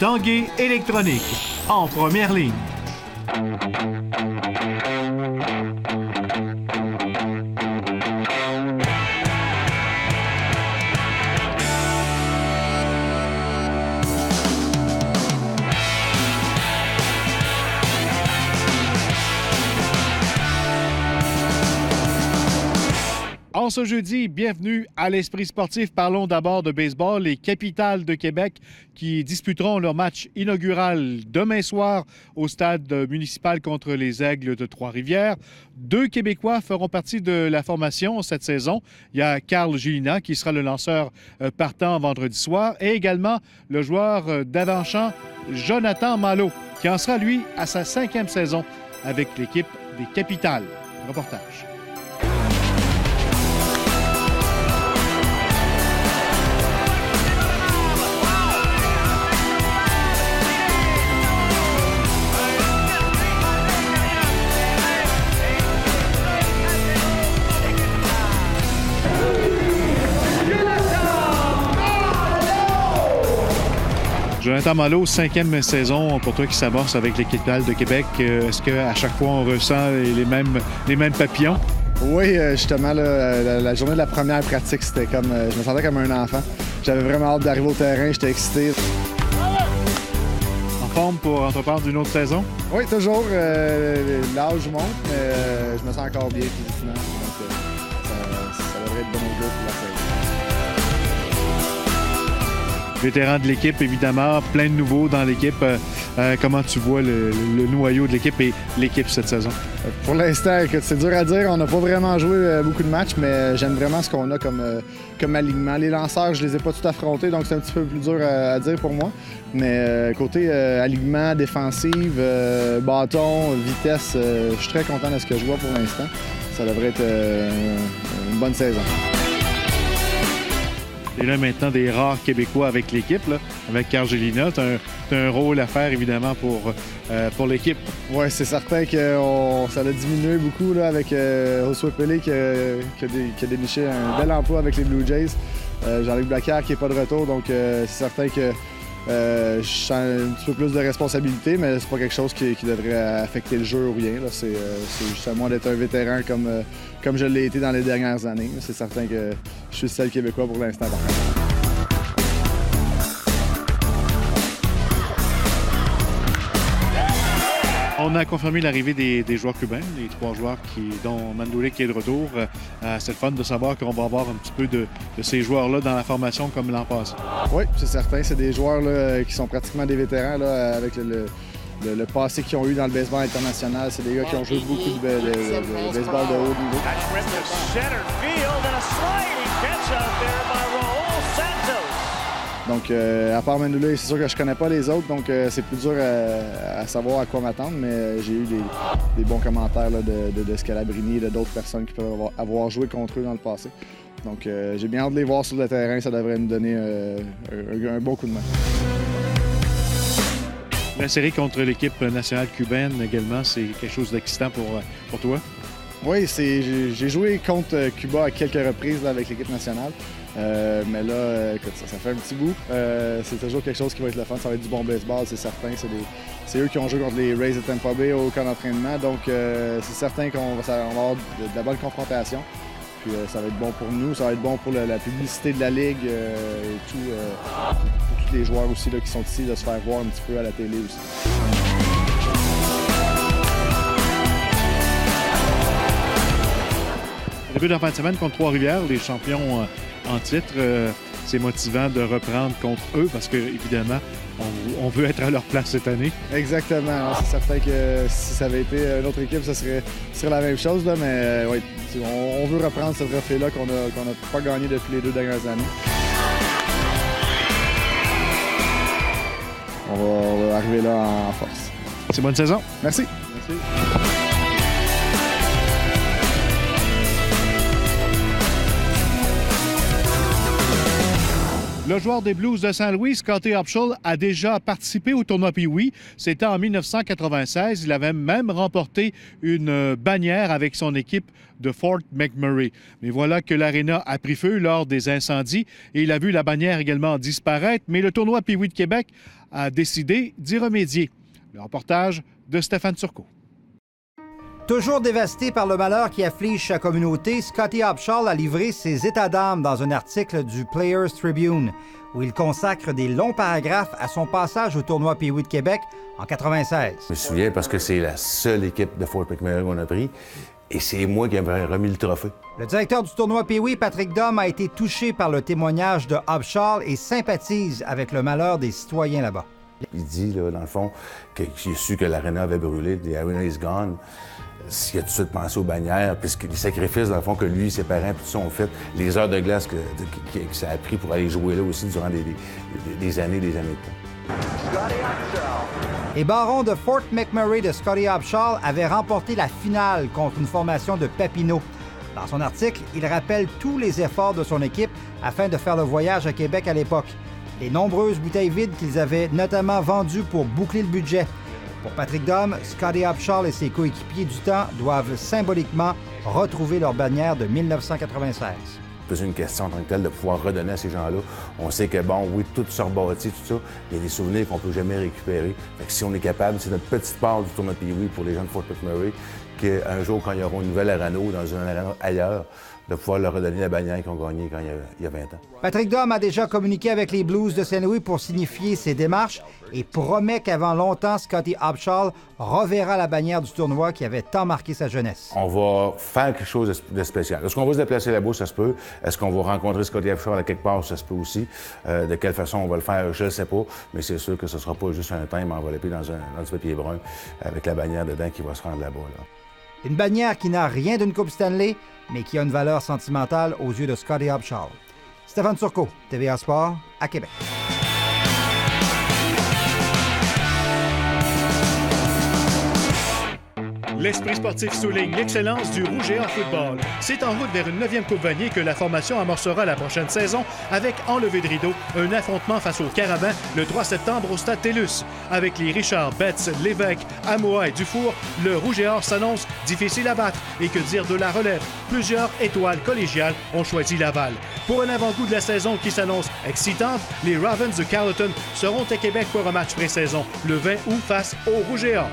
Tanguay électronique, en première ligne. En ce jeudi, bienvenue à l'Esprit sportif. Parlons d'abord de baseball. Les Capitals de Québec qui disputeront leur match inaugural demain soir au stade municipal contre les Aigles de Trois-Rivières. 2 Québécois feront partie de la formation cette saison. Il y a Carl Gélina qui sera le lanceur partant vendredi soir et également le joueur d'avant-champ Jonathan Malo qui en sera, lui, à sa 5e saison avec l'équipe des Capitals. Reportage. Jonathan Malo, 5e saison pour toi qui s'amorce avec les Capitals de Québec. Est-ce qu'à chaque fois, on ressent les mêmes papillons? Oui, justement, là, la journée de la première pratique, c'était comme... je me sentais comme un enfant. J'avais vraiment hâte d'arriver au terrain, j'étais excité. En forme pour entreprendre d'une autre saison? Oui, toujours. L'âge monte, mais je me sens encore bien physiquement. Donc, ça devrait être bon au jeu pour la saison. Vétéran de l'équipe, évidemment, plein de nouveaux dans l'équipe. Comment tu vois le noyau de l'équipe et l'équipe cette saison? Pour l'instant, c'est dur à dire. On n'a pas vraiment joué beaucoup de matchs, mais j'aime vraiment ce qu'on a comme alignement. Les lanceurs, je les ai pas tous affrontés, donc c'est un petit peu plus dur à dire pour moi. Mais côté alignement, défensive, bâton, vitesse, je suis très content de ce que je vois pour l'instant. Ça devrait être une bonne saison. Et là, maintenant, des rares Québécois avec l'équipe, là, avec Carl Gélina. Tu as un rôle à faire, évidemment, pour l'équipe. Oui, c'est certain que ça a diminué beaucoup là, avec Josué Pelé qui a déniché un bel emploi avec les Blue Jays. Jean-Luc Blaquière qui n'est pas de retour, donc c'est certain que je sens un petit peu plus de responsabilité, mais c'est pas quelque chose qui devrait affecter le jeu ou rien. C'est juste à moi d'être un vétéran comme je l'ai été dans les dernières années. C'est certain que je suis seul Québécois pour l'instant. On a confirmé l'arrivée des joueurs cubains, les 3 joueurs dont Mandoulé qui est de retour. C'est le fun de savoir qu'on va avoir un petit peu de ces joueurs-là dans la formation comme l'an passé. Oui, c'est certain. C'est des joueurs là, qui sont pratiquement des vétérans là, avec le passé qu'ils ont eu dans le baseball international. C'est des gars qui ont joué beaucoup de baseball de haut niveau. Donc, à part Mandoulé, c'est sûr que je connais pas les autres, donc c'est plus dur à savoir à quoi m'attendre, mais j'ai eu des bons commentaires là, de Scalabrini et d'autres personnes qui peuvent avoir joué contre eux dans le passé. Donc, j'ai bien hâte de les voir sur le terrain, ça devrait nous donner un bon coup de main. La série contre l'équipe nationale cubaine également, c'est quelque chose d'excitant pour toi? Oui, j'ai joué contre Cuba à quelques reprises là, avec l'équipe nationale. Mais là, écoute, ça fait un petit bout. C'est toujours quelque chose qui va être le fun. Ça va être du bon baseball, c'est certain. C'est eux qui ont joué contre les Rays de Tampa Bay au camp d'entraînement. Donc, c'est certain qu'on va avoir de la bonne confrontation. Puis, ça va être bon pour nous. Ça va être bon pour la publicité de la Ligue et pour tous les joueurs aussi là, qui sont ici, de se faire voir un petit peu à la télé aussi. Début de la fin de semaine contre Trois-Rivières, les champions en titre. C'est motivant de reprendre contre eux parce que, évidemment, on veut être à leur place cette année. Exactement. C'est certain que si ça avait été une autre équipe, ça serait la même chose. Là, mais oui, on veut reprendre ce trophée-là qu'on n'a pas gagné depuis les 2 dernières années. On va arriver là en force. C'est bonne saison. Merci. Merci. Le joueur des Blues de Saint-Louis, Scotty Upshall, a déjà participé au tournoi Pee-Wee. C'était en 1996. Il avait même remporté une bannière avec son équipe de Fort McMurray. Mais voilà que l'aréna a pris feu lors des incendies et il a vu la bannière également disparaître. Mais le tournoi Pee-Wee de Québec a décidé d'y remédier. Le reportage de Stéphane Turcot. Toujours dévasté par le malheur qui afflige sa communauté, Scottie Upshall a livré ses états d'âme dans un article du Players Tribune, où il consacre des longs paragraphes à son passage au tournoi Pee-Wee de Québec en 96. Je me souviens parce que c'est la seule équipe de Fort McMurray qu'on a pris, et c'est moi qui avais remis le trophée. Le directeur du tournoi Pee-Wee, Patrick Dom, a été touché par le témoignage de Upshall et sympathise avec le malheur des citoyens là-bas. Il dit, là, dans le fond, qu'il a su que l'aréna avait brûlé, « The arena is gone ». Il a tout de suite pensé aux bannières, puisque les sacrifices, dans le fond, que lui, ses parents, tout ça ont fait, les heures de glace que ça a pris pour aller jouer là aussi durant des années de temps. Les Barons de Fort McMurray de Scottie Upshall avaient remporté la finale contre une formation de Papineau. Dans son article, il rappelle tous les efforts de son équipe afin de faire le voyage à Québec à l'époque. Les nombreuses bouteilles vides qu'ils avaient notamment vendues pour boucler le budget. Pour Patrick Dom, Scottie Upshall et ses coéquipiers du temps doivent symboliquement retrouver leur bannière de 1996. C'est une question en tant que telle de pouvoir redonner à ces gens-là. On sait que, bon, oui, tout se rebâtit, tout ça, il y a des souvenirs qu'on ne peut jamais récupérer. Fait que si on est capable, c'est notre petite part du tournoi Pee-Wee pour les gens de Fort McMurray, qu'un jour, quand il y aura une nouvelle arena ou dans une arena ailleurs, de pouvoir leur redonner la bannière qu'ils ont gagnée quand il y a 20 ans. Patrick Dom a déjà communiqué avec les Blues de Saint-Louis pour signifier ses démarches et promet qu'avant longtemps, Scottie Upshall reverra la bannière du tournoi qui avait tant marqué sa jeunesse. On va faire quelque chose de spécial. Est-ce qu'on va se déplacer là-bas? Ça se peut. Est-ce qu'on va rencontrer Scottie Upshall à quelque part? Ça se peut aussi. De quelle façon on va le faire? Je ne sais pas. Mais c'est sûr que ce ne sera pas juste un thème enveloppé dans du papier brun avec la bannière dedans qui va se rendre là-bas. Là. Une bannière qui n'a rien d'une Coupe Stanley, mais qui a une valeur sentimentale aux yeux de Scottie Upshall. Stéphane Turcot, TVA Sport, à Québec. L'Esprit sportif souligne l'excellence du Rouge et Or football. C'est en route vers une 9e Coupe Vanier que la formation amorcera la prochaine saison avec, enlevé de rideau, un affrontement face aux Carabins le 3 septembre au Stade TELUS. Avec les Richard, Betts, Lévesque, Amoa et Dufour, le Rouge et Or s'annonce difficile à battre. Et que dire de la relève? Plusieurs étoiles collégiales ont choisi Laval. Pour un avant-goût de la saison qui s'annonce excitante, les Ravens de Carleton seront à Québec pour un match pré-saison le 20 août face au Rouge et Or.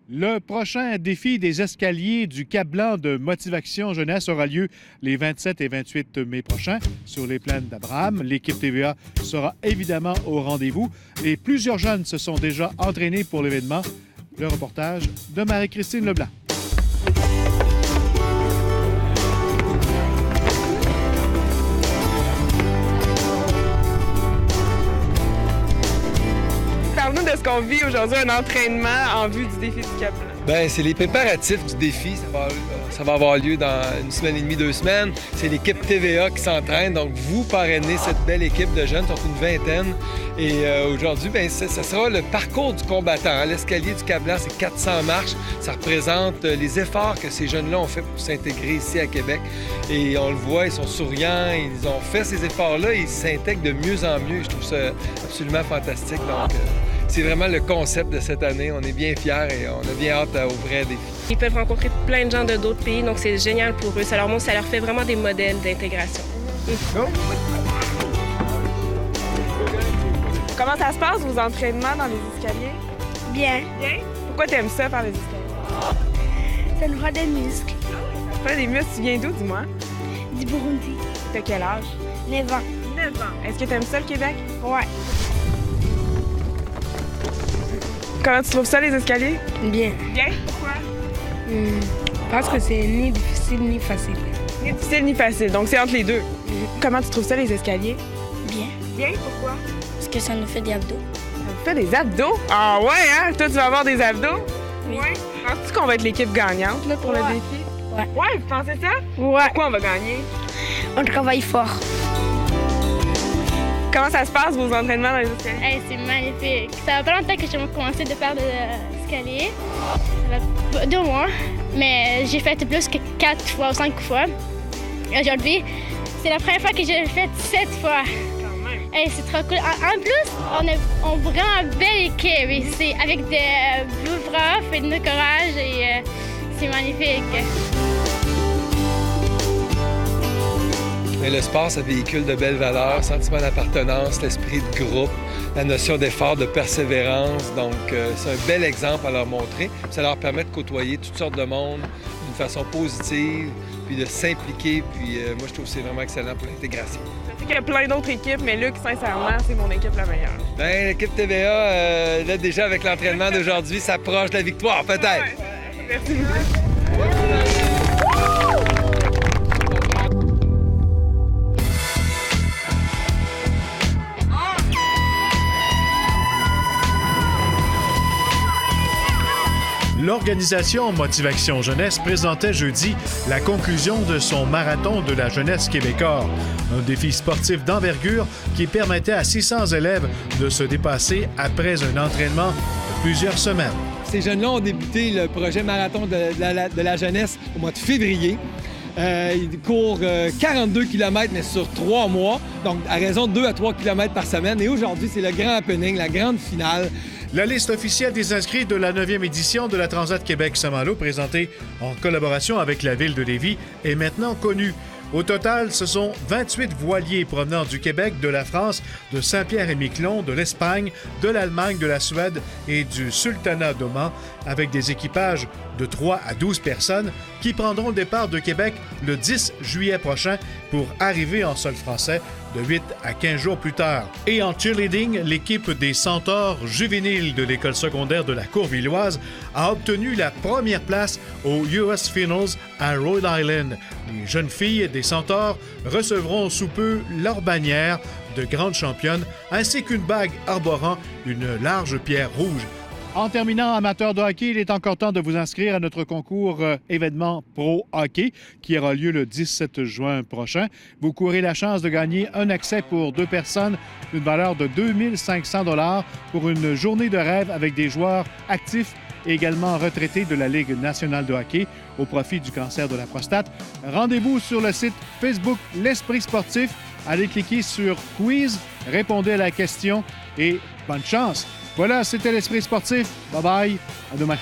Le prochain défi des escaliers du Cap-Blanc de Motivation Jeunesse aura lieu les 27 et 28 mai prochains sur les plaines d'Abraham. L'équipe TVA sera évidemment au rendez-vous et plusieurs jeunes se sont déjà entraînés pour l'événement. Le reportage de Marie-Christine Leblanc. Parle-nous de ce qu'on vit aujourd'hui, un entraînement en vue du défi du Cap-Blanc. Bien, c'est les préparatifs du défi. Ça va avoir lieu dans une semaine et demie, 2 semaines. C'est l'équipe TVA qui s'entraîne. Donc, vous parrainez cette belle équipe de jeunes, sont une vingtaine. Et aujourd'hui, bien, ça sera le parcours du combattant. L'escalier du Cap-Blanc, c'est 400 marches. Ça représente les efforts que ces jeunes-là ont fait pour s'intégrer ici à Québec. Et on le voit, ils sont souriants, ils ont fait ces efforts-là et ils s'intègrent de mieux en mieux. Je trouve ça absolument fantastique. Donc, c'est vraiment le concept de cette année. On est bien fiers et on a bien hâte au vrai défi. Ils peuvent rencontrer plein de gens de d'autres pays, donc c'est génial pour eux. Ça leur fait vraiment des modèles d'intégration. Comment ça se passe, vos entraînements dans les escaliers? Bien. Bien? Pourquoi t'aimes ça, faire les escaliers? Ça nous rend des muscles. Ça fait des muscles, tu viens d'où, dis-moi? Du Burundi. T'as quel âge? 9 ans. 9 ans. Est-ce que t'aimes ça, le Québec? Ouais. Comment tu trouves ça, les escaliers? Bien. Bien? Pourquoi? Parce que c'est ni difficile ni facile. Ni difficile ni facile, donc c'est entre les deux. Comment tu trouves ça, les escaliers? Bien. Bien? Pourquoi? Parce que ça nous fait des abdos. Ça vous fait des abdos? Ah ouais, hein? Toi, tu vas avoir des abdos? Oui. Ouais. Penses-tu qu'on va être l'équipe gagnante là, pour le défi? Ouais. Ouais, vous pensez ça? Ouais. Pourquoi on va gagner? On travaille fort. Comment ça se passe, vos entraînements dans les escaliers? Hey, c'est magnifique. Ça fait pas longtemps que j'ai commencé de faire de l'escalier. Ça fait 2 mois. Mais j'ai fait plus que 4 fois ou 5 fois. Aujourd'hui, c'est la première fois que j'ai fait 7 fois. Quand même. Hey, c'est trop cool. En plus, on a vraiment une belle équipe ici, avec des Blue Profs et de nos courage et c'est magnifique. Mais le sport, ça véhicule de belles valeurs, sentiment d'appartenance, l'esprit de groupe, la notion d'effort, de persévérance. Donc, c'est un bel exemple à leur montrer. Ça leur permet de côtoyer toutes sortes de monde d'une façon positive, puis de s'impliquer. Puis moi, je trouve que c'est vraiment excellent pour l'intégration. Je sais qu'il y a plein d'autres équipes, mais Luc, sincèrement, c'est mon équipe la meilleure. Bien, l'équipe TVA, là, déjà avec l'entraînement d'aujourd'hui, s'approche de la victoire, peut-être. Ouais. Merci beaucoup. L'organisation Motivation Jeunesse présentait jeudi la conclusion de son marathon de la jeunesse québécois, un défi sportif d'envergure qui permettait à 600 élèves de se dépasser après un entraînement de plusieurs semaines. Ces jeunes-là ont débuté le projet marathon de la jeunesse au mois de février. Ils courent 42 km, mais sur 3 mois, donc à raison de 2 à 3 km par semaine. Et aujourd'hui, c'est le grand happening, la grande finale. La liste officielle des inscrits de la 9e édition de la Transat Québec-Saint-Malo, présentée en collaboration avec la ville de Lévis, est maintenant connue. Au total, ce sont 28 voiliers provenant du Québec, de la France, de Saint-Pierre-et-Miquelon, de l'Espagne, de l'Allemagne, de la Suède et du Sultanat d'Oman, avec des équipages de 3 à 12 personnes qui prendront le départ de Québec le 10 juillet prochain pour arriver en sol français de 8 à 15 jours plus tard. Et en cheerleading, l'équipe des Centaures juvéniles de l'école secondaire de la Courvilloise a obtenu la première place aux US Finals à Rhode Island. Les jeunes filles des Centaures recevront sous peu leur bannière de grande championne ainsi qu'une bague arborant une large pierre rouge. En terminant, amateurs de hockey, il est encore temps de vous inscrire à notre concours événement Pro Hockey qui aura lieu le 17 juin prochain. Vous courez la chance de gagner un accès pour 2 personnes d'une valeur de 2 500 $ pour une journée de rêve avec des joueurs actifs et également retraités de la Ligue nationale de hockey au profit du cancer de la prostate. Rendez-vous sur le site Facebook L'Esprit sportif. Allez cliquer sur Quiz, répondez à la question et bonne chance! Voilà, c'était l'Esprit sportif. Bye-bye. À demain.